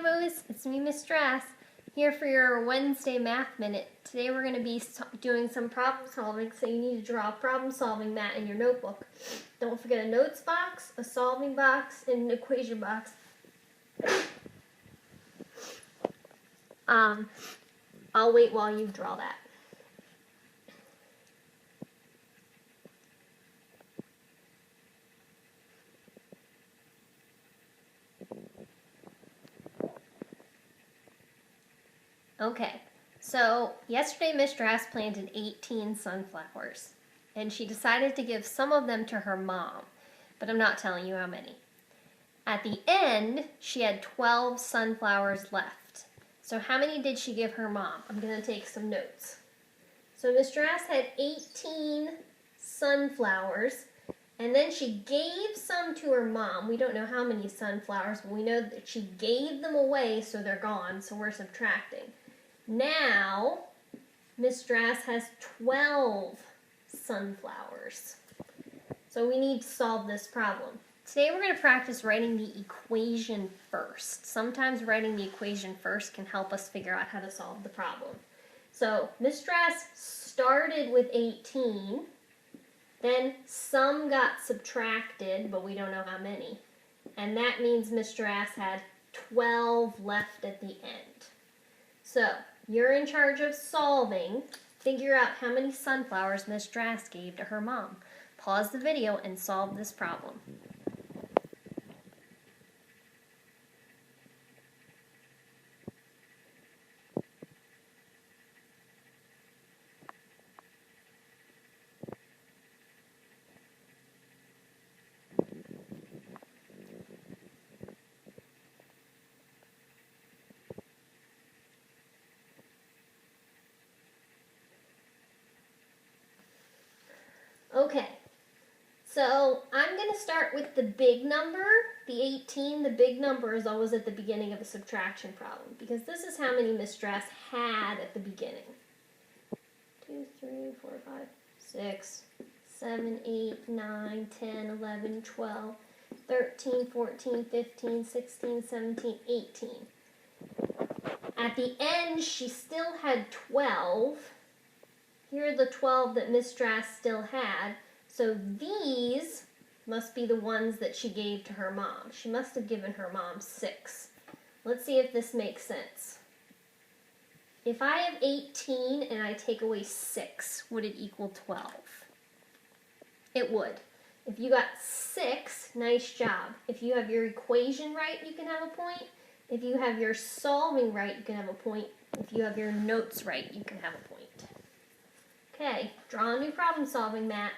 Boys, it's me, Miss Drass, here for your Wednesday Math Minute. Today we're going to be doing some problem solving, so you need to draw a problem solving mat in your notebook. Don't forget a notes box, a solving box, and an equation box. I'll wait while you draw that. Okay, so yesterday Miss Drass planted 18 sunflowers, and she decided to give some of them to her mom, but I'm not telling you how many. At the end, she had 12 sunflowers left. So how many did she give her mom? I'm going to take some notes. So Miss Drass had 18 sunflowers, and then she gave some to her mom. We don't know how many sunflowers, but we know that she gave them away, so they're gone, so we're subtracting. Now, Miss Drass has 12 sunflowers. So we need to solve this problem. Today we're going to practice writing the equation first. Sometimes writing the equation first can help us figure out how to solve the problem. So Miss Drass started with 18, then some got subtracted, but we don't know how many. And that means Miss Drass had 12 left at the end. So you're in charge of solving. Figure out how many sunflowers Miss Drass gave to her mom. Pause the video and solve this problem. Okay, so I'm going to start with the big number, the 18. The big number is always at the beginning of a subtraction problem, because this is how many Miss Drass had at the beginning. 2, 3, 4, 5, 6, 7, 8, 9, 10, 11, 12, 13, 14, 15, 16, 17, 18. At the end, she still had 12. Here are the 12 that Miss Drass still had, so these must be the ones that she gave to her mom. She must have given her mom 6. Let's see if this makes sense. If I have 18 and I take away 6, would it equal 12? It would. If you got 6, nice job. If you have your equation right, you can have a point. If you have your solving right, you can have a point. If you have your notes right, you can have a point. Okay, draw a new problem solving mat.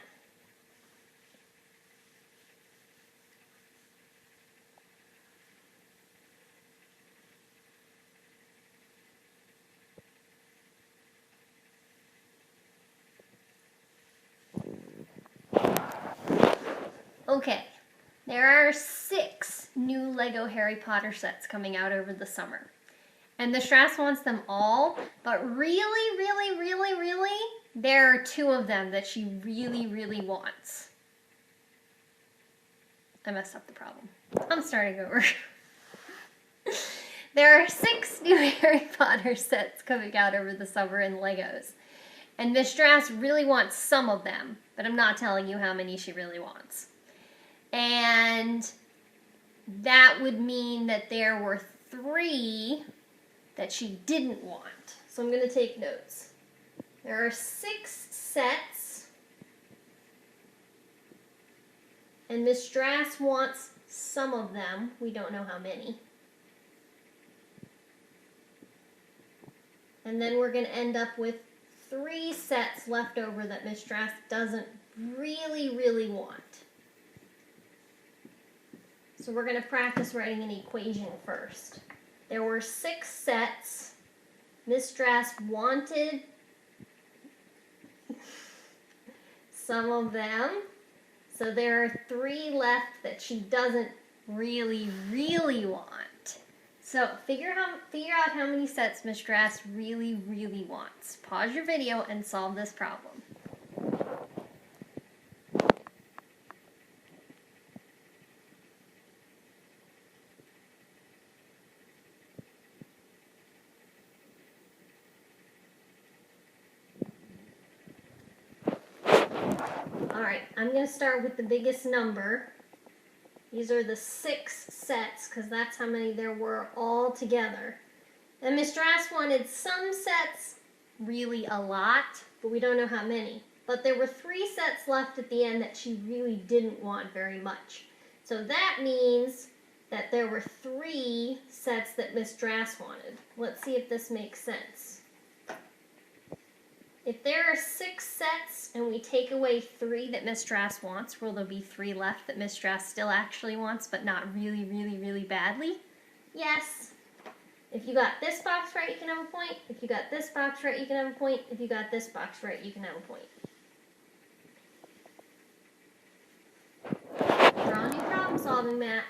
Okay, there are 6 new Lego Harry Potter sets coming out over the summer. And Miss Drass wants them all, but really, there are 2 of them that she really wants. I messed up the problem. I'm starting over. There are 6 new Harry Potter sets coming out over the summer in Legos. And Miss Drass really wants some of them, but I'm not telling you how many she really wants. And that would mean that there were 3 that she didn't want. So I'm going to take notes. There are 6 sets, and Miss Drass wants some of them. We don't know how many. And then we're going to end up with 3 sets left over that Miss Drass doesn't really want. So we're going to practice writing an equation first. There were 6 sets. Miss Drass wanted some of them. So there are 3 left that she doesn't really want. So figure out how many sets Miss Drass really wants. Pause your video and solve this problem. Alright, I'm going to start with the biggest number. These are the 6 sets, because that's how many there were all together. And Miss Drass wanted some sets really a lot, but we don't know how many. But there were 3 sets left at the end that she really didn't want very much. So that means that there were 3 sets that Miss Drass wanted. Let's see if this makes sense. If there are 6 sets and we take away 3 that Miss Drass wants, will there be 3 left that Miss Drass still actually wants, but not really, really, really badly? Yes. If you got this box right, you can have a point. If you got this box right, you can have a point. If you got this box right, you can have a point. Draw new problem solving, Matt.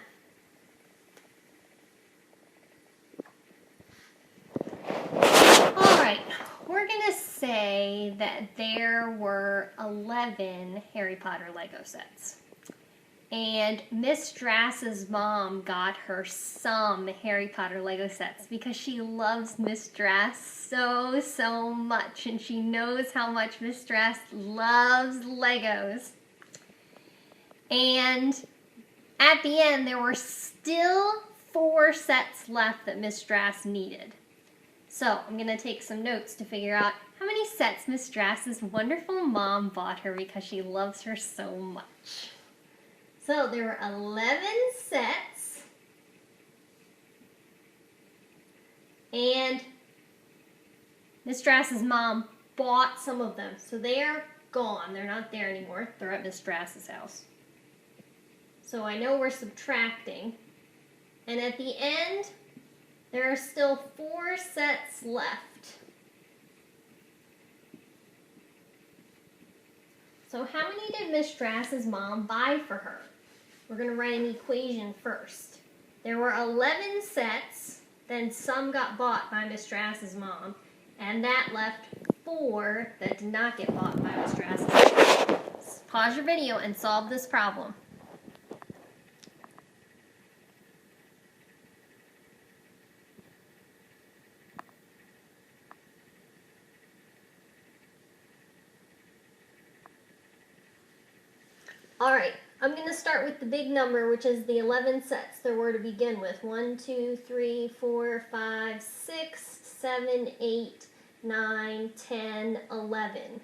Alright, we're going to say that there were 11 Harry Potter Lego sets. And Miss Drass's mom got her some Harry Potter Lego sets because she loves Miss Drass so, so much. And she knows how much Miss Drass loves Legos. And at the end, there were still 4 sets left that Miss Drass needed. So I'm going to take some notes to figure out how many sets Miss Drass's wonderful mom bought her because she loves her so much. So there were 11 sets, and Miss Drass's mom bought some of them. So they are gone. They're not there anymore. They're at Miss Drass's house. So I know we're subtracting. And at the end, there are still 4 sets left. So how many did Miss Drass's mom buy for her? We're going to write an equation first. There were 11 sets, then some got bought by Miss Drass's mom, and that left 4 that did not get bought by Miss Drass's mom. Pause your video and solve this problem. Alright, I'm going to start with the big number, which is the 11 sets there were to begin with. 1, 2, 3, 4, 5, 6, 7, 8, 9, 10, 11.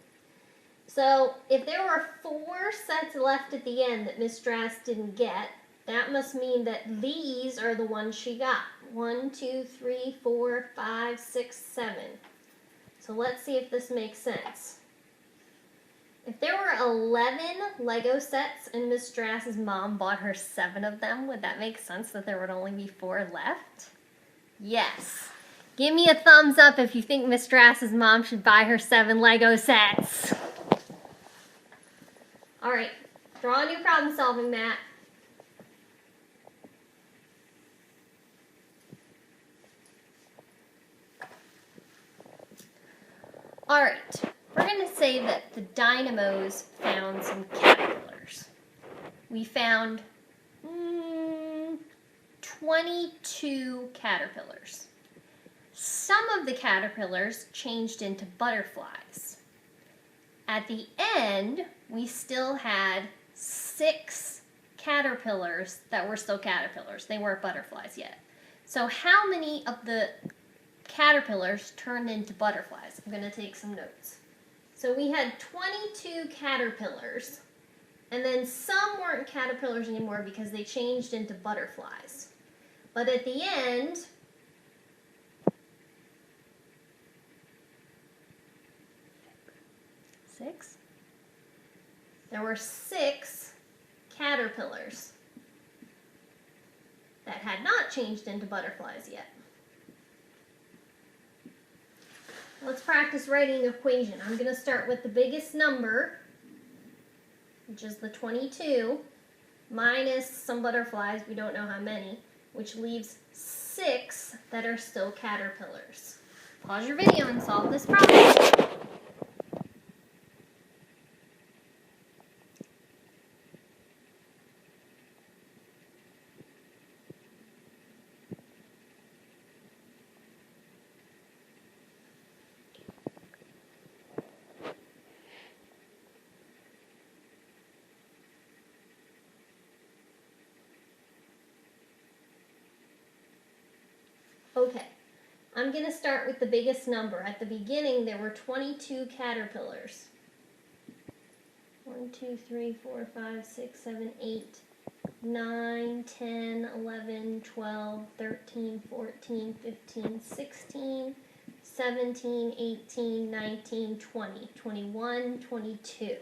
So if there were 4 sets left at the end that Miss Drass didn't get, that must mean that these are the ones she got. 1, 2, 3, 4, 5, 6, 7. So let's see if this makes sense. If there were 11 Lego sets and Miss Drass's mom bought her 7 of them, would that make sense that there would only be 4 left? Yes. Give me a thumbs up if you think Miss Drass's mom should buy her 7 Lego sets. Alright, draw a new problem solving, Matt. Alright. We're going to say that the dynamos found some caterpillars. We found 22 caterpillars. Some of the caterpillars changed into butterflies. At the end, we still had 6 caterpillars that were still caterpillars. They weren't butterflies yet. So how many of the caterpillars turned into butterflies? I'm going to take some notes. So we had 22 caterpillars, and then some weren't caterpillars anymore because they changed into butterflies. But at the end, there were 6 caterpillars that had not changed into butterflies yet. Let's practice writing an equation. I'm going to start with the biggest number, which is the 22, minus some butterflies, we don't know how many, which leaves 6 that are still caterpillars. Pause your video and solve this problem. Okay, I'm going to start with the biggest number. At the beginning, there were 22 caterpillars. 1, 2, 3, 4, 5, 6, 7, 8, 9, 10, 11, 12, 13, 14, 15, 16, 17, 18, 19, 20, 21, 22.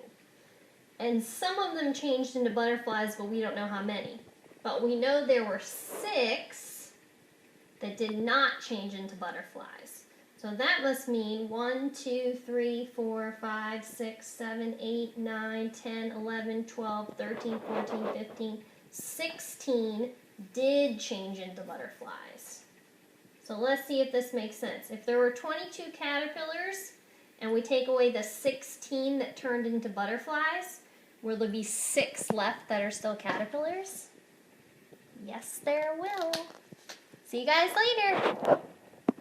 And some of them changed into butterflies, but we don't know how many. But we know there were 6 that did not change into butterflies. So that must mean 1, 2, 3, 4, 5, 6, 7, 8, 9, 10, 11, 12, 13, 14, 15, 16 did change into butterflies. So let's see if this makes sense. If there were 22 caterpillars and we take away the 16 that turned into butterflies, will there be 6 left that are still caterpillars? Yes, there will. See you guys later.